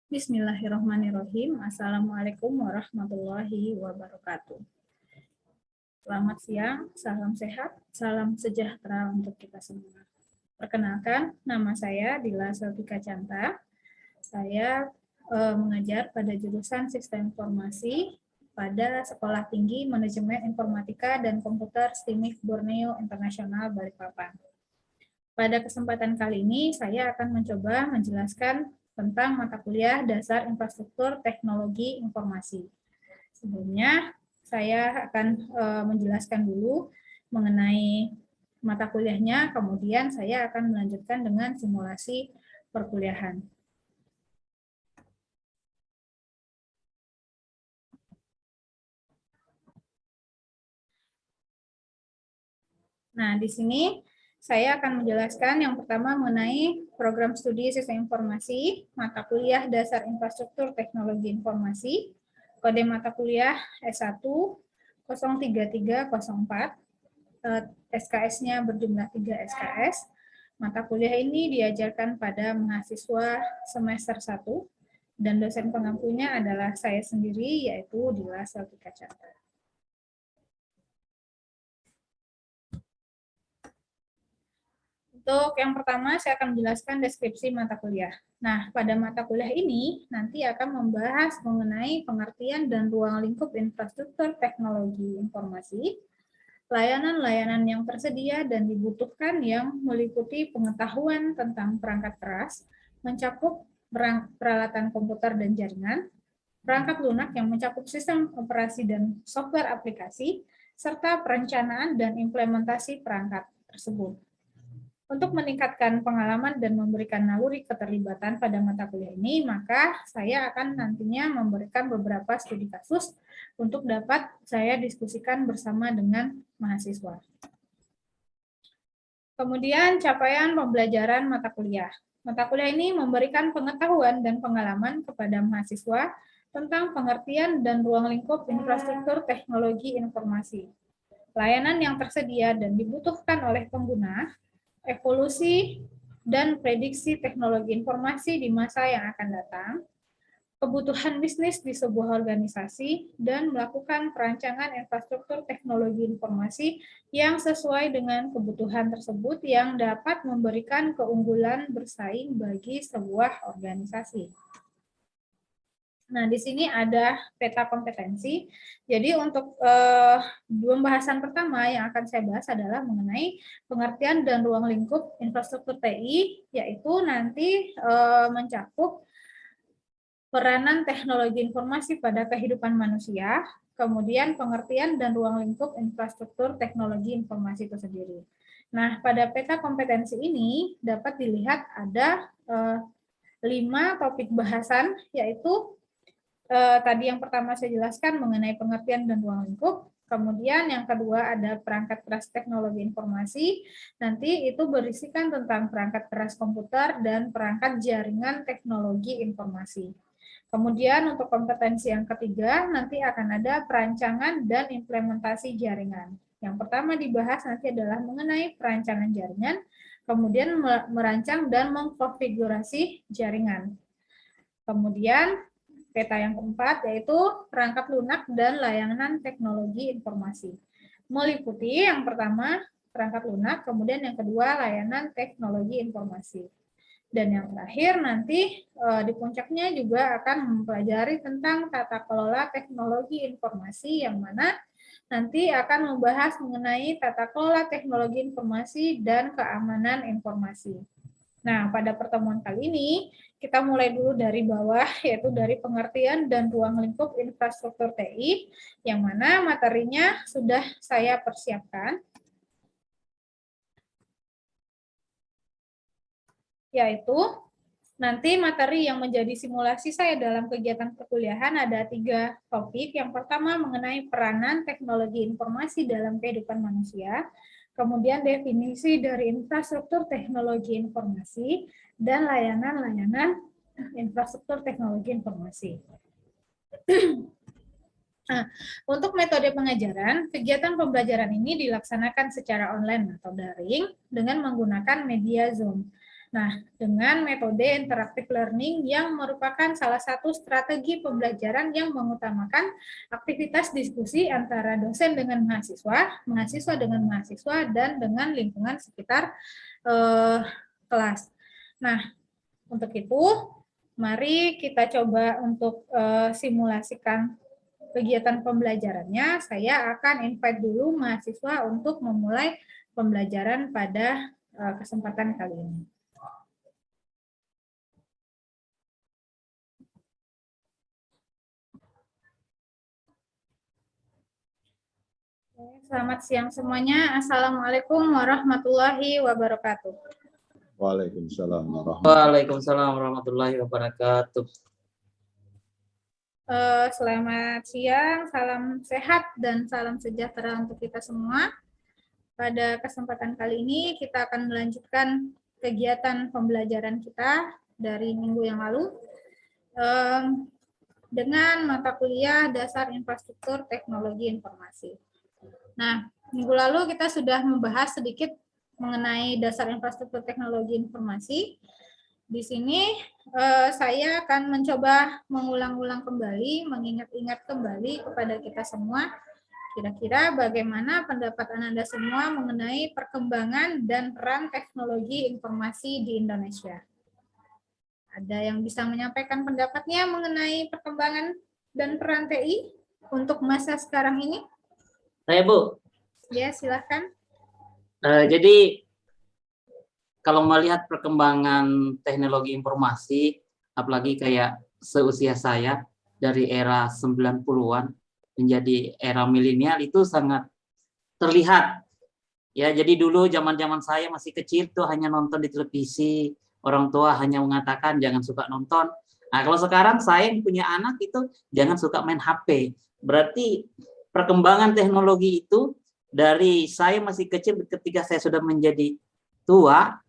Bismillahirrahmanirrahim. Assalamualaikum warahmatullahi wabarakatuh. Selamat siang, salam sehat, salam sejahtera untuk kita semua. Perkenalkan, nama saya Dila Selvika Canta. Saya mengajar pada jurusan Sistem Informasi pada Sekolah Tinggi Manajemen Informatika dan Komputer STIMIK Borneo Internasional Balikpapan. Pada kesempatan kali ini, saya akan mencoba menjelaskan tentang mata kuliah Dasar Infrastruktur Teknologi Informasi. Sebelumnya, saya akan menjelaskan dulu mengenai mata kuliahnya, kemudian saya akan melanjutkan dengan simulasi perkuliahan. Nah, di sini saya akan menjelaskan yang pertama mengenai program studi Sistem Informasi, mata kuliah Dasar Infrastruktur Teknologi Informasi, kode mata kuliah S1 03304, SKS-nya berjumlah 3 SKS. Mata kuliah ini diajarkan pada mahasiswa semester 1, dan dosen pengampunya adalah saya sendiri, yaitu Dila Selvika Canta. Untuk yang pertama, saya akan menjelaskan deskripsi mata kuliah. Nah, pada mata kuliah ini nanti akan membahas mengenai pengertian dan ruang lingkup infrastruktur teknologi informasi, layanan-layanan yang tersedia dan dibutuhkan yang meliputi pengetahuan tentang perangkat keras, mencakup peralatan komputer dan jaringan, perangkat lunak yang mencakup sistem operasi dan software aplikasi, serta perencanaan dan implementasi perangkat tersebut. Untuk meningkatkan pengalaman dan memberikan naluri keterlibatan pada mata kuliah ini, maka saya akan nantinya memberikan beberapa studi kasus untuk dapat saya diskusikan bersama dengan mahasiswa. Kemudian capaian pembelajaran mata kuliah. Mata kuliah ini memberikan pengetahuan dan pengalaman kepada mahasiswa tentang pengertian dan ruang lingkup infrastruktur teknologi informasi, layanan yang tersedia dan dibutuhkan oleh pengguna, evolusi dan prediksi teknologi informasi di masa yang akan datang, kebutuhan bisnis di sebuah organisasi, dan melakukan perancangan infrastruktur teknologi informasi yang sesuai dengan kebutuhan tersebut yang dapat memberikan keunggulan bersaing bagi sebuah organisasi. Nah, di sini ada peta kompetensi. Jadi untuk pembahasan pertama yang akan saya bahas adalah mengenai pengertian dan ruang lingkup infrastruktur TI, yaitu nanti mencakup peranan teknologi informasi pada kehidupan manusia, kemudian pengertian dan ruang lingkup infrastruktur teknologi informasi itu sendiri. Nah, pada peta kompetensi ini dapat dilihat ada 5 topik bahasan, yaitu tadi yang pertama saya jelaskan mengenai pengertian dan ruang lingkup, kemudian yang kedua ada perangkat keras teknologi informasi, nanti itu berisikan tentang perangkat keras komputer dan perangkat jaringan teknologi informasi. Kemudian untuk kompetensi yang ketiga nanti akan ada perancangan dan implementasi jaringan. Yang pertama dibahas nanti adalah mengenai perancangan jaringan, kemudian merancang dan mengkonfigurasi jaringan. Kemudian peta yang keempat yaitu perangkat lunak dan layanan teknologi informasi. Meliputi yang pertama perangkat lunak, kemudian yang kedua layanan teknologi informasi. Dan yang terakhir nanti di puncaknya juga akan mempelajari tentang tata kelola teknologi informasi, yang mana nanti akan membahas mengenai tata kelola teknologi informasi dan keamanan informasi. Nah, pada pertemuan kali ini, kita mulai dulu dari bawah, yaitu dari pengertian dan ruang lingkup infrastruktur TI, yang mana materinya sudah saya persiapkan, yaitu nanti materi yang menjadi simulasi saya dalam kegiatan perkuliahan ada 3 topik. Yang pertama mengenai peranan teknologi informasi dalam kehidupan manusia, kemudian definisi dari infrastruktur teknologi informasi, dan layanan-layanan infrastruktur teknologi informasi. Nah, untuk metode pengajaran, kegiatan pembelajaran ini dilaksanakan secara online atau daring dengan menggunakan media Zoom. Nah, dengan metode interactive learning yang merupakan salah satu strategi pembelajaran yang mengutamakan aktivitas diskusi antara dosen dengan mahasiswa, mahasiswa dengan mahasiswa, dan dengan lingkungan sekitar kelas. Nah, untuk itu, mari kita coba untuk simulasikan kegiatan pembelajarannya. Saya akan invite dulu mahasiswa untuk memulai pembelajaran pada kesempatan kali ini. Selamat siang semuanya. Assalamualaikum warahmatullahi wabarakatuh. Waalaikumsalam warahmatullahi wabarakatuh. Selamat siang, salam sehat dan salam sejahtera untuk kita semua. Pada kesempatan kali ini kita akan melanjutkan kegiatan pembelajaran kita dari minggu yang lalu dengan mata kuliah Dasar Infrastruktur Teknologi Informasi. Nah, minggu lalu kita sudah membahas sedikit mengenai dasar infrastruktur teknologi informasi. Di sini saya akan mencoba mengulang-ulang kembali, mengingat-ingat kembali kepada kita semua, kira-kira bagaimana pendapat Anda semua mengenai perkembangan dan peran teknologi informasi di Indonesia. Ada yang bisa menyampaikan pendapatnya mengenai perkembangan dan peran TI untuk masa sekarang ini? Saya, Bu. Ya, silahkan. Jadi, kalau melihat perkembangan teknologi informasi, apalagi kayak seusia saya, dari era 90-an menjadi era milenial, itu sangat terlihat. Ya, jadi dulu zaman-zaman saya masih kecil tuh hanya nonton di televisi, orang tua hanya mengatakan jangan suka nonton. Nah, kalau sekarang saya yang punya anak itu jangan suka main HP. Berarti perkembangan teknologi itu dari saya masih kecil ketika saya sudah menjadi tua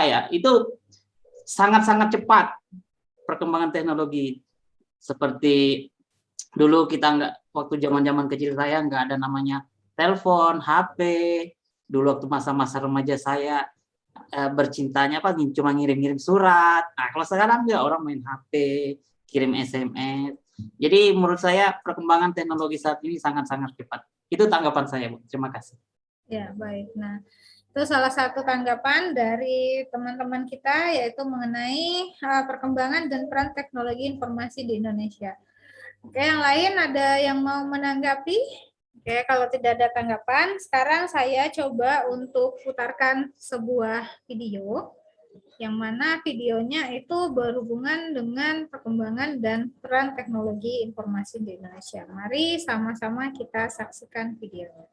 ya, itu sangat-sangat cepat perkembangan teknologi. Seperti dulu kita waktu zaman-zaman kecil saya nggak ada namanya telepon, HP. Dulu waktu masa-masa remaja saya bercintanya cuma ngirim-ngirim surat. Nah, kalau sekarang nggak, orang main HP, kirim SMS. Jadi menurut saya perkembangan teknologi saat ini sangat-sangat cepat. Itu tanggapan saya, Bu. Terima kasih. Ya, baik. Nah, itu salah satu tanggapan dari teman-teman kita, yaitu mengenai perkembangan dan peran teknologi informasi di Indonesia. Oke, yang lain ada yang mau menanggapi? Oke, kalau tidak ada tanggapan, sekarang saya coba untuk putarkan sebuah video yang mana videonya itu berhubungan dengan perkembangan dan peran teknologi informasi di Indonesia. Mari sama-sama kita saksikan videonya.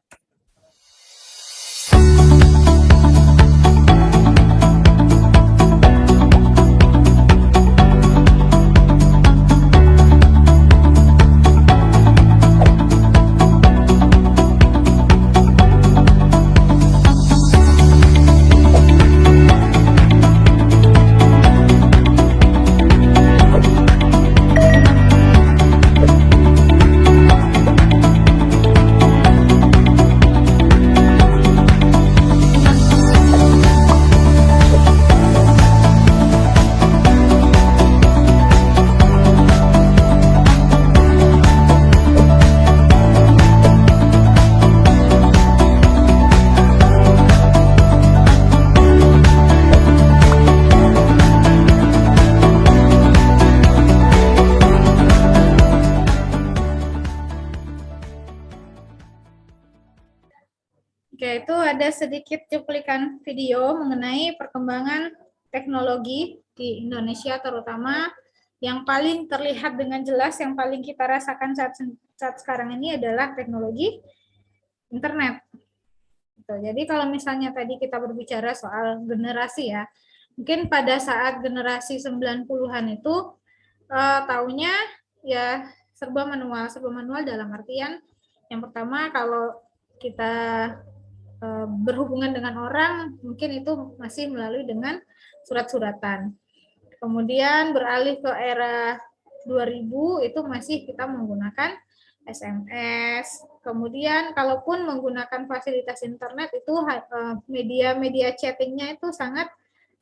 Oke, itu ada sedikit cuplikan video mengenai perkembangan teknologi di Indonesia, terutama yang paling terlihat dengan jelas, yang paling kita rasakan saat sekarang ini adalah teknologi internet. Jadi kalau misalnya tadi kita berbicara soal generasi ya, mungkin pada saat generasi 90-an itu taunya ya serba manual dalam artian yang pertama kalau kita berhubungan dengan orang mungkin itu masih melalui dengan surat-suratan. Kemudian beralih ke era 2000 itu masih kita menggunakan SMS. Kemudian kalaupun menggunakan fasilitas internet itu media-media chattingnya itu sangat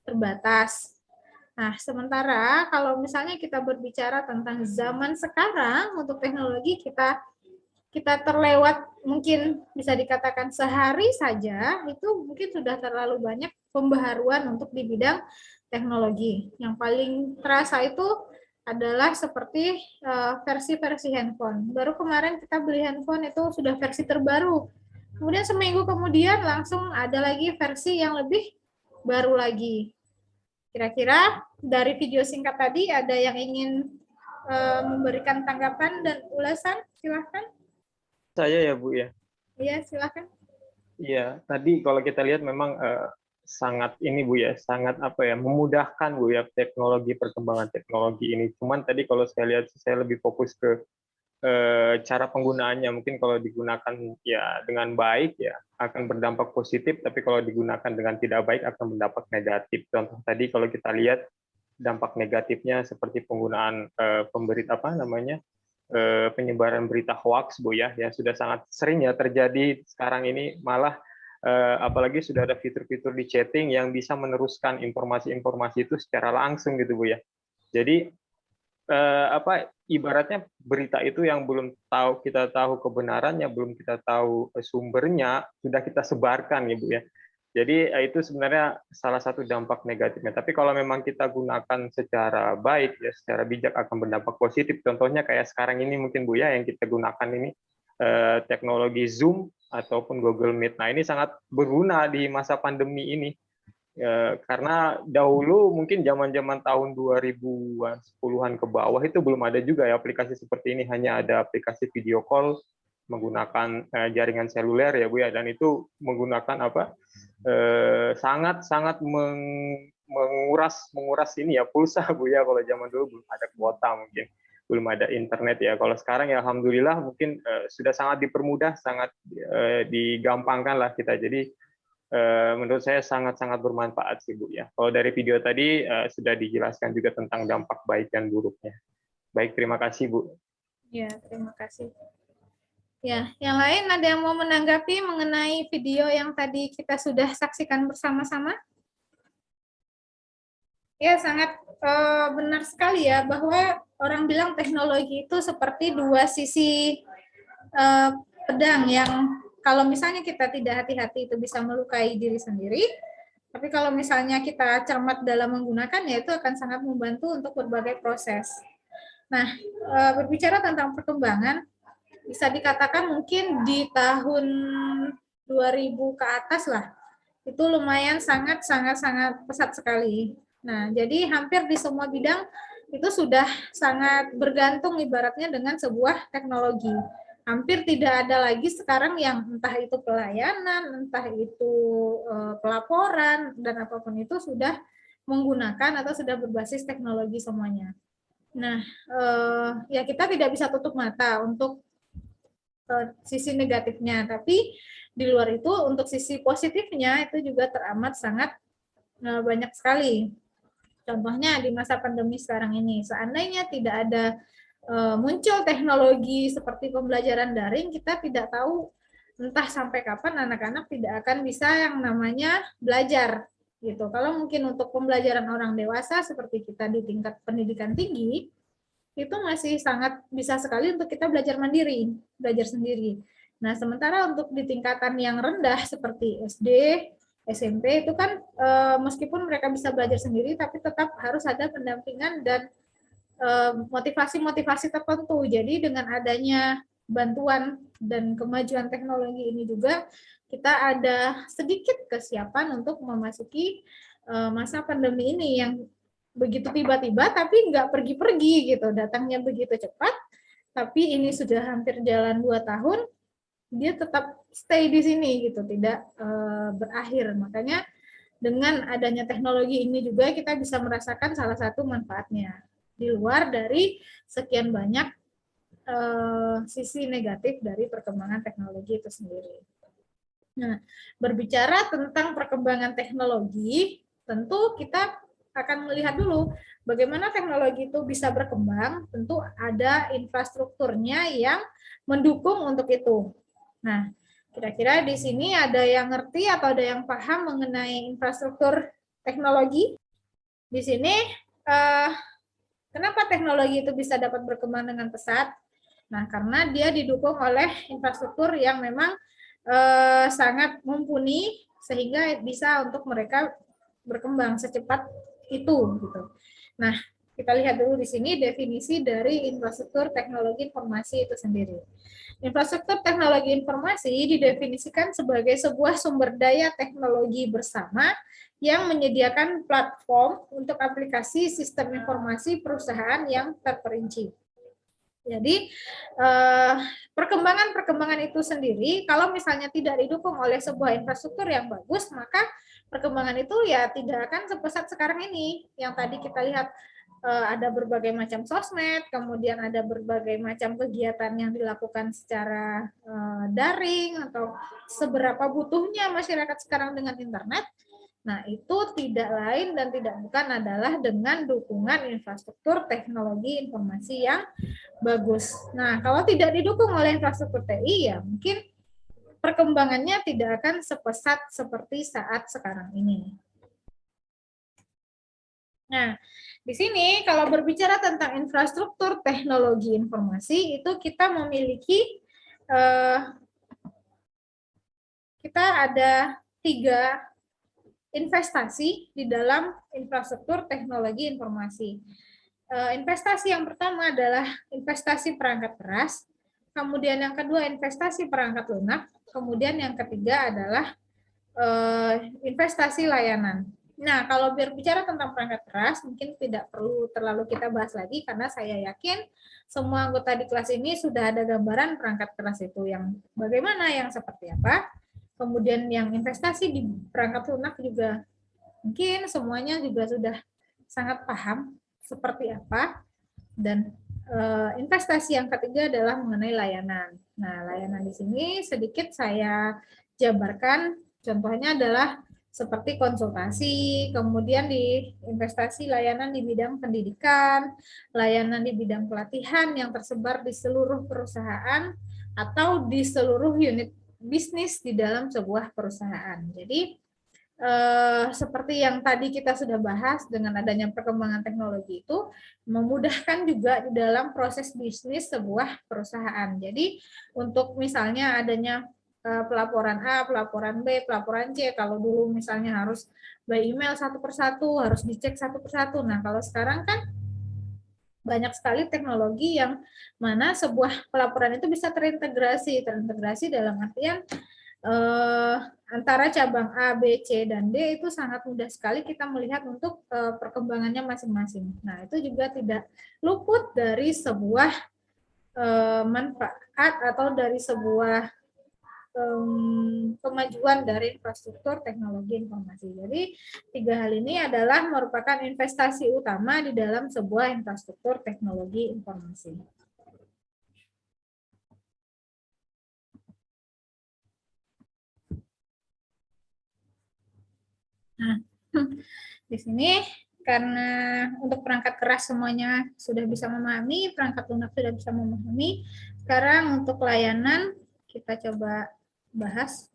terbatas. Nah, sementara kalau misalnya kita berbicara tentang zaman sekarang untuk teknologi, kita terlewat mungkin bisa dikatakan sehari saja itu mungkin sudah terlalu banyak pembaharuan untuk di bidang teknologi. Yang paling terasa itu adalah seperti versi-versi handphone. Baru kemarin kita beli handphone itu sudah versi terbaru. Kemudian seminggu kemudian langsung ada lagi versi yang lebih baru lagi. Kira-kira dari video singkat tadi ada yang ingin memberikan tanggapan dan ulasan? Silahkan. Saya ya Bu ya. Iya, silahkan. Iya, tadi kalau kita lihat memang sangat ini Bu ya, sangat memudahkan Bu ya perkembangan teknologi ini. Cuman tadi kalau saya lihat saya lebih fokus ke cara penggunaannya. Mungkin kalau digunakan ya dengan baik ya akan berdampak positif, tapi kalau digunakan dengan tidak baik akan berdampak negatif. Contoh tadi kalau kita lihat dampak negatifnya seperti penggunaan penyebaran berita hoax Bu ya, yang sudah sangat sering ya terjadi sekarang ini, malah apalagi sudah ada fitur-fitur di chatting yang bisa meneruskan informasi-informasi itu secara langsung gitu Bu ya. Jadi ibaratnya berita itu yang belum kita tahu kebenarannya, belum kita tahu sumbernya, sudah kita sebarkan ya Bu ya. Jadi itu sebenarnya salah satu dampak negatifnya. Tapi kalau memang kita gunakan secara baik ya, secara bijak akan berdampak positif. Contohnya kayak sekarang ini mungkin Bu ya yang kita gunakan ini teknologi Zoom ataupun Google Meet. Nah, ini sangat berguna di masa pandemi ini. Karena dahulu mungkin zaman-zaman tahun 2010-an ke bawah itu belum ada juga ya aplikasi seperti ini, hanya ada aplikasi video call menggunakan jaringan seluler ya Bu ya, dan itu menggunakan sangat menguras ini ya pulsa Bu ya. Kalau zaman dulu belum ada kuota, mungkin belum ada internet ya. Kalau sekarang ya alhamdulillah mungkin sudah sangat dipermudah, sangat digampangkan lah kita. Jadi menurut saya sangat-sangat bermanfaat sih Bu ya. Kalau dari video tadi sudah dijelaskan juga tentang dampak baik dan buruknya. Baik, terima kasih Bu. Ya, terima kasih. Ya, yang lain ada yang mau menanggapi mengenai video yang tadi kita sudah saksikan bersama-sama? Ya, sangat benar sekali ya bahwa orang bilang teknologi itu seperti dua sisi pedang yang kalau misalnya kita tidak hati-hati itu bisa melukai diri sendiri, tapi kalau misalnya kita cermat dalam menggunakannya itu akan sangat membantu untuk berbagai proses. Nah, berbicara tentang perkembangan, bisa dikatakan mungkin di tahun 2000 ke atas lah, itu lumayan sangat pesat sekali. Nah, jadi hampir di semua bidang itu sudah sangat bergantung ibaratnya dengan sebuah teknologi. Hampir tidak ada lagi sekarang yang entah itu pelayanan, entah itu pelaporan, dan apapun itu sudah menggunakan atau sudah berbasis teknologi semuanya. Nah, ya kita tidak bisa tutup mata untuk sisi negatifnya, tapi di luar itu untuk sisi positifnya itu juga teramat sangat banyak sekali. Contohnya di masa pandemi sekarang ini, seandainya tidak ada muncul teknologi seperti pembelajaran daring, kita tidak tahu entah sampai kapan anak-anak tidak akan bisa yang namanya belajar gitu. Kalau mungkin untuk pembelajaran orang dewasa seperti kita di tingkat pendidikan tinggi, itu masih sangat bisa sekali untuk kita belajar mandiri, belajar sendiri. Nah, sementara untuk di tingkatan yang rendah seperti SD, SMP itu kan meskipun mereka bisa belajar sendiri, tapi tetap harus ada pendampingan dan motivasi-motivasi tertentu. Jadi dengan adanya bantuan dan kemajuan teknologi ini juga kita ada sedikit kesiapan untuk memasuki masa pandemi ini yang begitu tiba-tiba tapi nggak pergi-pergi gitu, datangnya begitu cepat, tapi ini sudah hampir jalan 2 tahun, dia tetap stay di sini gitu, tidak berakhir. Makanya dengan adanya teknologi ini juga kita bisa merasakan salah satu manfaatnya di luar dari sekian banyak sisi negatif dari perkembangan teknologi itu sendiri. Nah, berbicara tentang perkembangan teknologi, tentu kita akan melihat dulu bagaimana teknologi itu bisa berkembang, tentu ada infrastrukturnya yang mendukung untuk itu. Nah, kira-kira di sini ada yang ngerti atau ada yang paham mengenai infrastruktur teknologi. Di sini kenapa teknologi itu bisa dapat berkembang dengan pesat? Nah, karena dia didukung oleh infrastruktur yang memang sangat mumpuni sehingga bisa untuk mereka berkembang secepat itu gitu. Nah, kita lihat dulu di sini definisi dari infrastruktur teknologi informasi itu sendiri. Infrastruktur teknologi informasi didefinisikan sebagai sebuah sumber daya teknologi bersama yang menyediakan platform untuk aplikasi sistem informasi perusahaan yang terperinci. Jadi perkembangan itu sendiri kalau misalnya tidak didukung oleh sebuah infrastruktur yang bagus, maka perkembangan itu ya tidak akan sepesat sekarang ini. Yang tadi kita lihat ada berbagai macam sosmed, kemudian ada berbagai macam kegiatan yang dilakukan secara daring, atau seberapa butuhnya masyarakat sekarang dengan internet. Nah, itu tidak lain dan tidak bukan adalah dengan dukungan infrastruktur teknologi informasi yang bagus. Nah, kalau tidak didukung oleh infrastruktur TI, ya mungkin perkembangannya tidak akan sepesat seperti saat sekarang ini. Nah, di sini kalau berbicara tentang infrastruktur teknologi informasi, itu kita memiliki, kita ada 3 investasi di dalam infrastruktur teknologi informasi. Investasi yang pertama adalah investasi perangkat keras, kemudian yang kedua investasi perangkat lunak, kemudian yang ketiga adalah investasi layanan. Nah, kalau berbicara tentang perangkat keras, mungkin tidak perlu terlalu kita bahas lagi, karena saya yakin semua anggota di kelas ini sudah ada gambaran perangkat keras itu yang bagaimana, yang seperti apa. Kemudian yang investasi di perangkat lunak juga mungkin semuanya juga sudah sangat paham seperti apa. Dan investasi yang ketiga adalah mengenai layanan. Nah, layanan di sini sedikit saya jabarkan. Contohnya adalah seperti konsultasi, kemudian di investasi layanan di bidang pendidikan, layanan di bidang pelatihan yang tersebar di seluruh perusahaan atau di seluruh unit bisnis di dalam sebuah perusahaan. Jadi seperti yang tadi kita sudah bahas, dengan adanya perkembangan teknologi itu memudahkan juga di dalam proses bisnis sebuah perusahaan. Jadi untuk misalnya adanya pelaporan A, pelaporan B, pelaporan C, kalau dulu misalnya harus by email satu persatu, harus dicek satu persatu. Nah, kalau sekarang kan banyak sekali teknologi yang mana sebuah pelaporan itu bisa terintegrasi dalam artian antara cabang A, B, C, dan D itu sangat mudah sekali kita melihat untuk perkembangannya masing-masing. Nah, itu juga tidak luput dari sebuah manfaat atau dari sebuah kemajuan dari infrastruktur teknologi informasi. Jadi 3 hal ini adalah merupakan investasi utama di dalam sebuah infrastruktur teknologi informasi. Nah, di sini karena untuk perangkat keras semuanya sudah bisa memahami, perangkat lunak sudah bisa memahami. Sekarang untuk layanan kita coba bahas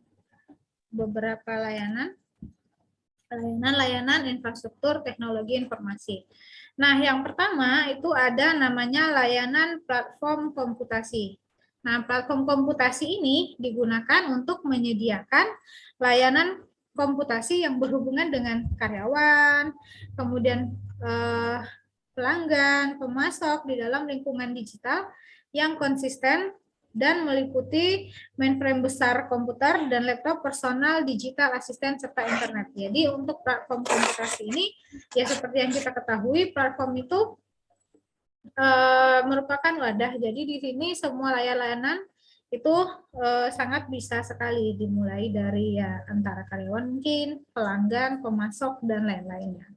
beberapa layanan infrastruktur teknologi informasi. Nah, yang pertama itu ada namanya layanan platform komputasi. Nah, platform komputasi ini digunakan untuk menyediakan layanan komputasi yang berhubungan dengan karyawan, kemudian pelanggan, pemasok di dalam lingkungan digital yang konsisten dan meliputi mainframe besar komputer dan laptop personal, digital, asisten, serta internet. Jadi untuk platform komputasi ini, ya seperti yang kita ketahui, platform itu merupakan wadah. Jadi di sini semua layanan itu sangat bisa sekali dimulai dari ya antara karyawan mungkin, pelanggan, pemasok, dan lain-lainnya.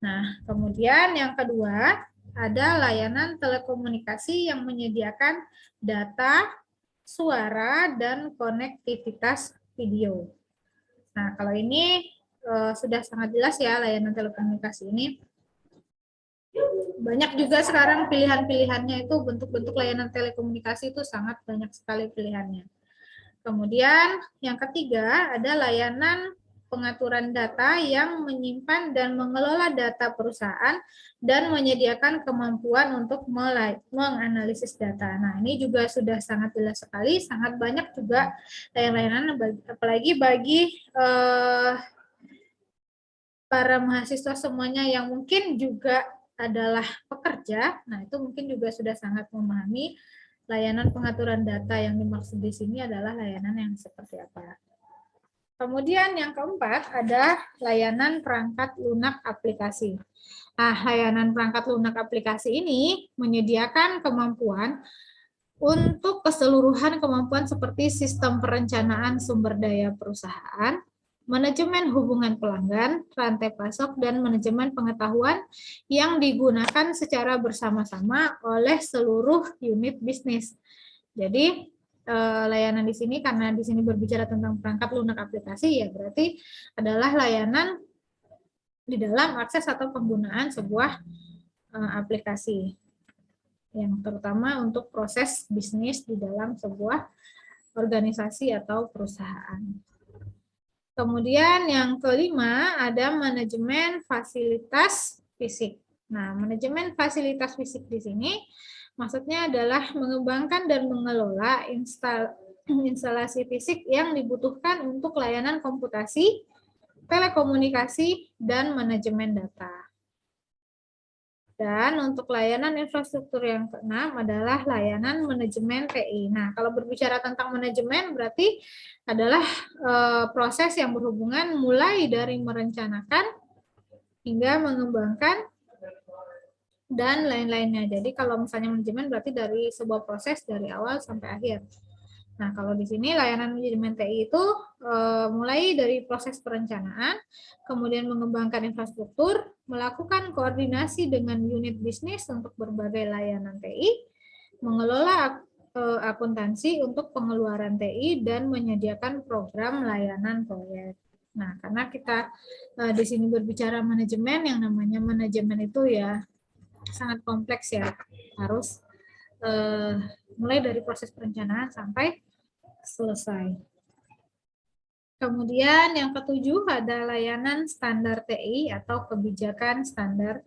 Nah, kemudian yang kedua, ada layanan telekomunikasi yang menyediakan data, suara, dan konektivitas video. Nah, kalau ini sudah sangat jelas ya layanan telekomunikasi ini. Banyak juga sekarang pilihan-pilihannya itu, bentuk-bentuk layanan telekomunikasi itu sangat banyak sekali pilihannya. Kemudian yang ketiga ada layanan pengaturan data yang menyimpan dan mengelola data perusahaan dan menyediakan kemampuan untuk menganalisis data. Nah, ini juga sudah sangat jelas sekali, sangat banyak juga layanan, apalagi bagi para mahasiswa semuanya yang mungkin juga adalah pekerja. Nah, itu mungkin juga sudah sangat memahami layanan pengaturan data yang dimaksud di sini adalah layanan yang seperti apa. Kemudian yang keempat ada layanan perangkat lunak aplikasi. Nah, layanan perangkat lunak aplikasi ini menyediakan kemampuan untuk keseluruhan kemampuan seperti sistem perencanaan sumber daya perusahaan, manajemen hubungan pelanggan, rantai pasok, dan manajemen pengetahuan yang digunakan secara bersama-sama oleh seluruh unit bisnis. Jadi, layanan di sini, karena di sini berbicara tentang perangkat lunak aplikasi, ya berarti adalah layanan di dalam akses atau penggunaan sebuah aplikasi yang terutama untuk proses bisnis di dalam sebuah organisasi atau perusahaan. Kemudian yang kelima ada manajemen fasilitas fisik. Nah, manajemen fasilitas fisik di sini maksudnya adalah mengembangkan dan mengelola instalasi fisik yang dibutuhkan untuk layanan komputasi, telekomunikasi, dan manajemen data. Dan untuk layanan infrastruktur yang keenam adalah layanan manajemen TI. Nah, kalau berbicara tentang manajemen berarti adalah proses yang berhubungan mulai dari merencanakan hingga mengembangkan dan lain-lainnya. Jadi kalau misalnya manajemen berarti dari sebuah proses dari awal sampai akhir. Nah, kalau di sini layanan manajemen TI itu mulai dari proses perencanaan, kemudian mengembangkan infrastruktur, melakukan koordinasi dengan unit bisnis untuk berbagai layanan TI, mengelola akuntansi untuk pengeluaran TI, dan menyediakan program layanan proyek. Nah, karena kita di sini berbicara manajemen, yang namanya manajemen itu ya sangat kompleks ya, harus mulai dari proses perencanaan sampai selesai. Kemudian yang ketujuh ada layanan standar TI atau kebijakan standar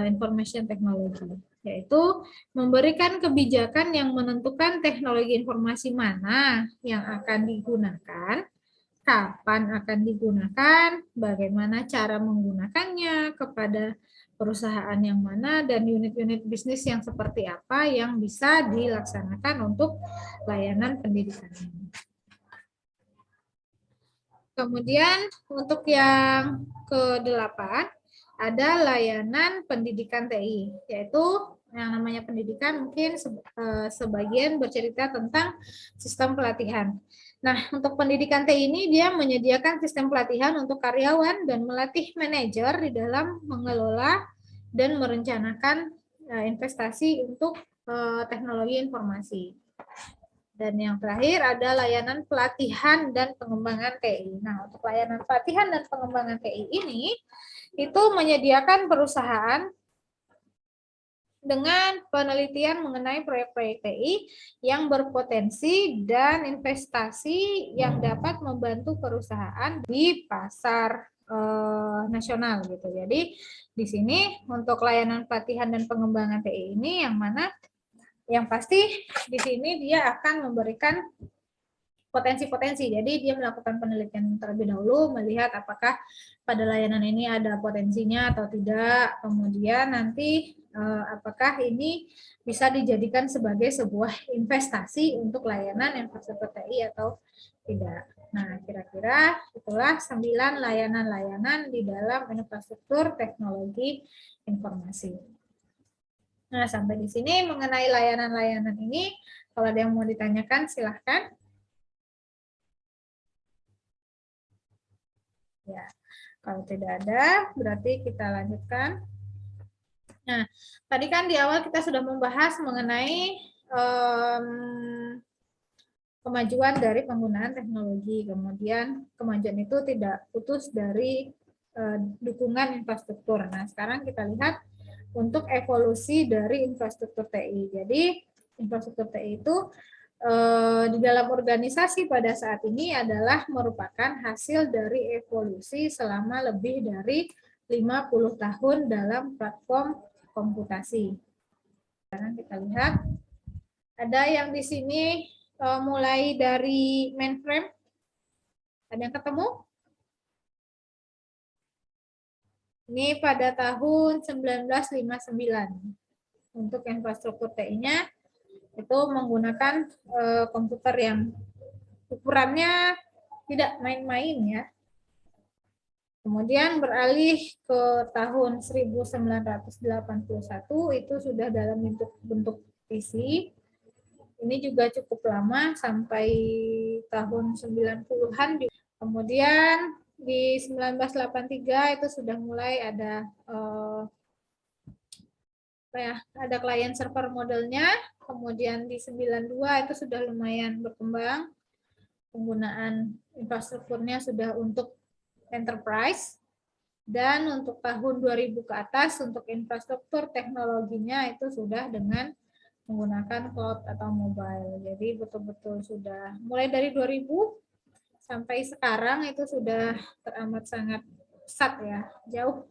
information technology, yaitu memberikan kebijakan yang menentukan teknologi informasi mana yang akan digunakan, kapan akan digunakan, bagaimana cara menggunakannya, kepada perusahaan yang mana, dan unit-unit bisnis yang seperti apa yang bisa dilaksanakan untuk layanan pendidikan. Kemudian untuk yang ke-8 ada layanan pendidikan TI, yaitu yang namanya pendidikan mungkin sebagian bercerita tentang sistem pelatihan. Nah, untuk pendidikan TI ini dia menyediakan sistem pelatihan untuk karyawan dan melatih manajer di dalam mengelola dan merencanakan investasi untuk teknologi informasi. Dan yang terakhir ada layanan pelatihan dan pengembangan TI. Nah, untuk layanan pelatihan dan pengembangan TI ini itu menyediakan perusahaan dengan penelitian mengenai proyek-proyek TI yang berpotensi dan investasi yang dapat membantu perusahaan di pasar nasional gitu. Jadi di sini untuk layanan pelatihan dan pengembangan TI ini yang mana yang pasti di sini dia akan memberikan potensi-potensi. Jadi dia melakukan penelitian terlebih dahulu, melihat apakah pada layanan ini ada potensinya atau tidak. Kemudian nanti apakah ini bisa dijadikan sebagai sebuah investasi untuk layanan infrastruktur TI atau tidak. Nah, kira-kira itulah 9 layanan-layanan di dalam infrastruktur teknologi informasi. Nah, sampai di sini mengenai layanan-layanan ini, kalau ada yang mau ditanyakan, silahkan. Ya, kalau tidak ada, berarti kita lanjutkan. Nah, tadi kan di awal kita sudah membahas mengenai kemajuan dari penggunaan teknologi, kemudian kemajuan itu tidak putus dari dukungan infrastruktur. Nah, sekarang kita lihat untuk evolusi dari infrastruktur TI. Jadi, infrastruktur TI itu di dalam organisasi pada saat ini adalah merupakan hasil dari evolusi selama lebih dari 50 tahun dalam platform komputasi. Sekarang kita lihat, ada yang di sini mulai dari mainframe. Ada yang ketemu? Ini pada tahun 1959. Untuk infrastruktur TI-nya itu menggunakan komputer yang ukurannya tidak main-main ya. Kemudian beralih ke tahun 1981 itu sudah dalam bentuk PC. Ini juga cukup lama sampai tahun 90-an. Kemudian di 1983 itu sudah mulai ada ada client server modelnya. Kemudian di 92 itu sudah lumayan berkembang. Penggunaan infrastrukturnya sudah untuk enterprise. Dan untuk tahun 2000 ke atas untuk infrastruktur teknologinya itu sudah dengan menggunakan cloud atau mobile. Jadi betul-betul sudah mulai dari 2000 sampai sekarang itu sudah teramat sangat pesat ya, jauh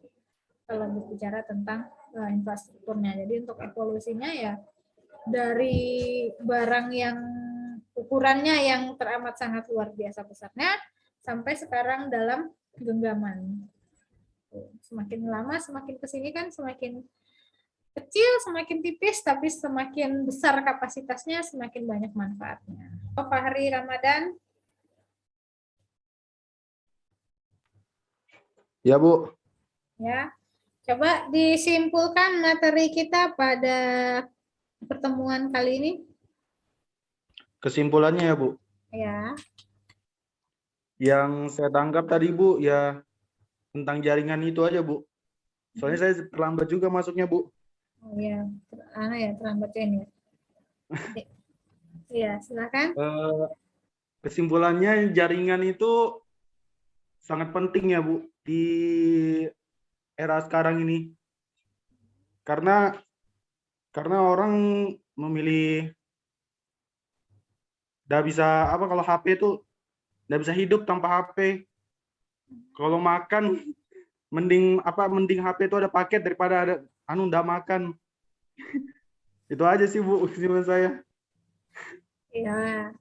kalau berbicara tentang infrastrukturnya. Jadi untuk evolusinya ya dari barang yang ukurannya yang teramat sangat luar biasa besarnya sampai sekarang dalam genggaman. Semakin lama semakin kesini kan semakin kecil, semakin tipis, tapi semakin besar kapasitasnya semakin banyak manfaatnya. Pak Hari Ramadan. Ya, Bu. Ya, coba disimpulkan materi kita pada pertemuan kali ini. Kesimpulannya ya, Bu. Ya. Yang saya tangkap tadi, Bu, ya tentang jaringan itu aja, Bu. Soalnya saya terlambat juga masuknya, Bu. Oh ya, terlambat ini. Iya, silakan. Kesimpulannya jaringan itu sangat penting ya, Bu, di era sekarang ini. Karena orang memilih nggak bisa kalau HP itu nggak bisa hidup tanpa HP. Kalau makan mending HP itu ada paket daripada ada nggak makan. Itu aja sih, Bu, kesimpulan saya. Ya.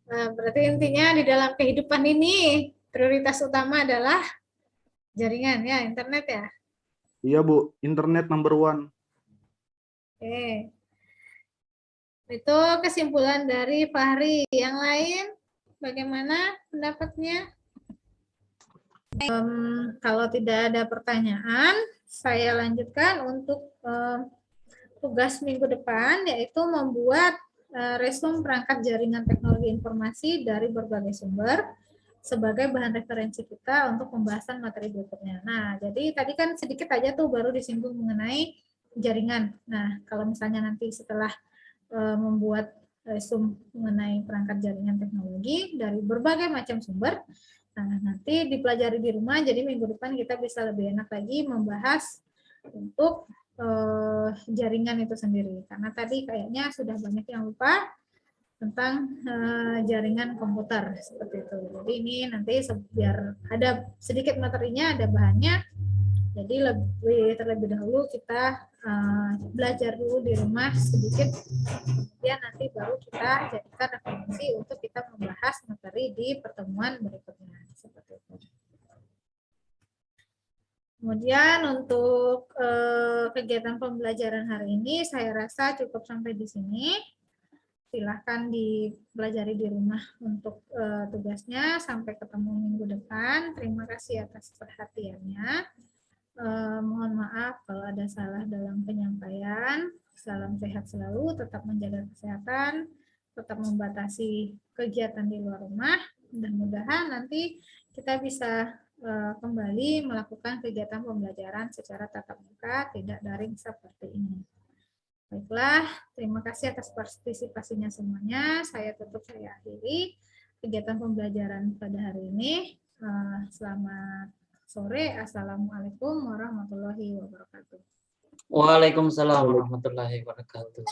Nah, berarti intinya di dalam kehidupan ini prioritas utama adalah jaringan ya, internet ya. Iya, Bu, internet number one. Oke. Itu kesimpulan dari Fahri. Yang lain bagaimana pendapatnya? Kalau tidak ada pertanyaan, saya lanjutkan untuk tugas minggu depan, yaitu membuat resume perangkat jaringan teknologi informasi dari berbagai sumber sebagai bahan referensi kita untuk pembahasan materi berikutnya. Nah, jadi tadi kan sedikit aja tuh baru disinggung mengenai jaringan. Nah, kalau misalnya nanti setelah membuat resume mengenai perangkat jaringan teknologi dari berbagai macam sumber, nah nanti dipelajari di rumah, jadi minggu depan kita bisa lebih enak lagi membahas untuk jaringan itu sendiri. Karena tadi kayaknya sudah banyak yang lupa tentang jaringan komputer seperti itu. Jadi ini nanti biar ada sedikit materinya, ada bahannya. Jadi terlebih dahulu kita belajar dulu di rumah sedikit, kemudian nanti baru kita jadikan referensi untuk kita membahas materi di pertemuan berikutnya. Seperti itu. Kemudian untuk kegiatan pembelajaran hari ini saya rasa cukup sampai di sini. Silahkan dipelajari di rumah untuk tugasnya. Sampai ketemu minggu depan. Terima kasih atas perhatiannya. Mohon maaf kalau ada salah dalam penyampaian. Salam sehat selalu, tetap menjaga kesehatan, tetap membatasi kegiatan di luar rumah. Mudah-mudahan nanti kita bisa kembali melakukan kegiatan pembelajaran secara tatap muka, tidak daring seperti ini. Baiklah, terima kasih atas partisipasinya semuanya. Saya akhiri kegiatan pembelajaran pada hari ini. Selamat sore. Assalamualaikum warahmatullahi wabarakatuh. Waalaikumsalam warahmatullahi wabarakatuh.